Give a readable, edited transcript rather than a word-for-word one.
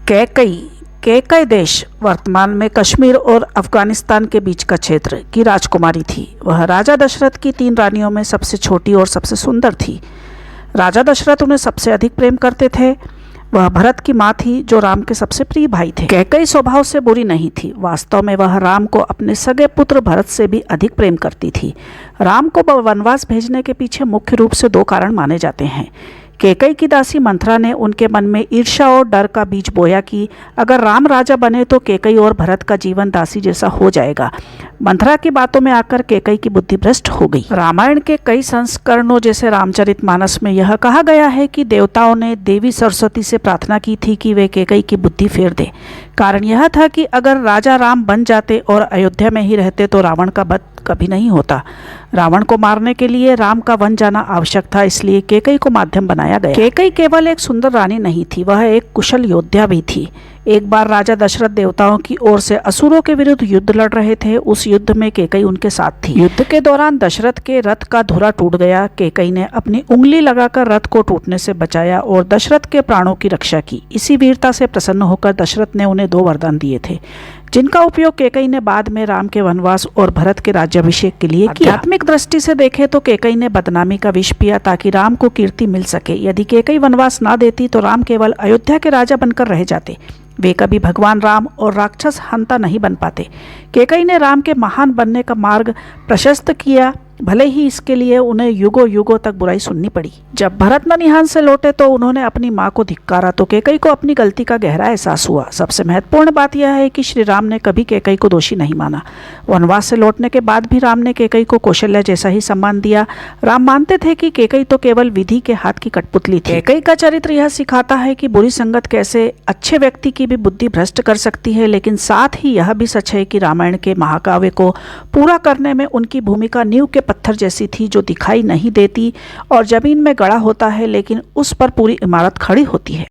कैकई कैकई देश वर्तमान में कश्मीर और अफगानिस्तान के बीच का क्षेत्र की राजकुमारी थी। वह राजा दशरथ की 3 रानियों में सबसे छोटी और सबसे सुंदर थी। राजा दशरथ उन्हें सबसे अधिक प्रेम करते थे। वह भरत की माँ थी जो राम के सबसे प्रिय भाई थे। कैकई स्वभाव से बुरी नहीं थी। वास्तव में वह राम को अपने सगे पुत्र भरत से भी अधिक प्रेम करती थी। राम को वनवास भेजने के पीछे मुख्य रूप से 2 कारण माने जाते हैं। कैकई की दासी मंथरा ने उनके मन में ईर्ष्या और डर का बीज बोया कि अगर राम राजा बने तो कैकई और भरत का जीवन दासी जैसा हो जाएगा। मंथरा की बातों में आकर कैकई की बुद्धि भ्रष्ट हो गई। रामायण के कई संस्करणों जैसे रामचरितमानस में यह कहा गया है कि देवताओं ने देवी सरस्वती से प्रार्थना की थी कि वे कैकई की बुद्धि फेर दे। कारण यह था कि अगर राजा राम बन जाते और अयोध्या में ही रहते तो रावण का वध कभी नहीं होता। रावण को मारने के लिए राम का वन जाना आवश्यक था, इसलिए कैकई को माध्यम बनाया गया। कैकई केवल एक सुंदर रानी नहीं थी, वह एक कुशल योद्धा भी थी। एक बार राजा दशरथ देवताओं की ओर से असुरों के विरुद्ध युद्ध लड़ रहे थे। उस युद्ध में कैकई उनके साथ थी। युद्ध के दौरान दशरथ के रथ का धुरा टूट गया। कैकई ने अपनी उंगली लगाकर रथ को टूटने से बचाया और दशरथ के प्राणों की रक्षा की। इसी वीरता से प्रसन्न होकर दशरथ ने उन्हें 2 वरदान दिए थे, जिनका उपयोग कैकई ने बाद में राम के वनवास और भरत के राज्याभिषेक के लिए किया। आध्यात्मिक दृष्टि से देखें तो कैकई ने बदनामी का विष पिया ताकि राम को कीर्ति मिल सके। यदि कैकई वनवास ना देती तो राम केवल अयोध्या के राजा बनकर रह जाते। वे कभी भगवान राम और राक्षस हंता नहीं बन पाते। कैकई ने राम के महान बनने का मार्ग प्रशस्त किया, भले ही इसके लिए उन्हें युगों युगों तक बुराई सुननी पड़ी। जब भरत ननिहाल से लौटे तो उन्होंने अपनी माँ को धिक्कारा तो कैकई को अपनी गलती का गहरा एहसास हुआ। सबसे महत्वपूर्ण बात यह है कि श्री राम ने कभी कैकई को दोषी नहीं माना। वनवास से लौटने के बाद भी राम ने कैकई को कौशल्या जैसा ही सम्मान दिया। राम मानते थे कि कैकई तो केवल विधि के हाथ की कठपुतली थी। कैकई का चरित्र यह सिखाता है कि बुरी संगत कैसे अच्छे व्यक्ति की भी बुद्धि भ्रष्ट कर सकती है, लेकिन साथ ही यह भी सच है कि रामायण के महाकाव्य को पूरा करने में उनकी भूमिका नींव के पत्थर जैसी थी, जो दिखाई नहीं देती और जमीन में गड़ा होता है लेकिन उस पर पूरी इमारत खड़ी होती है।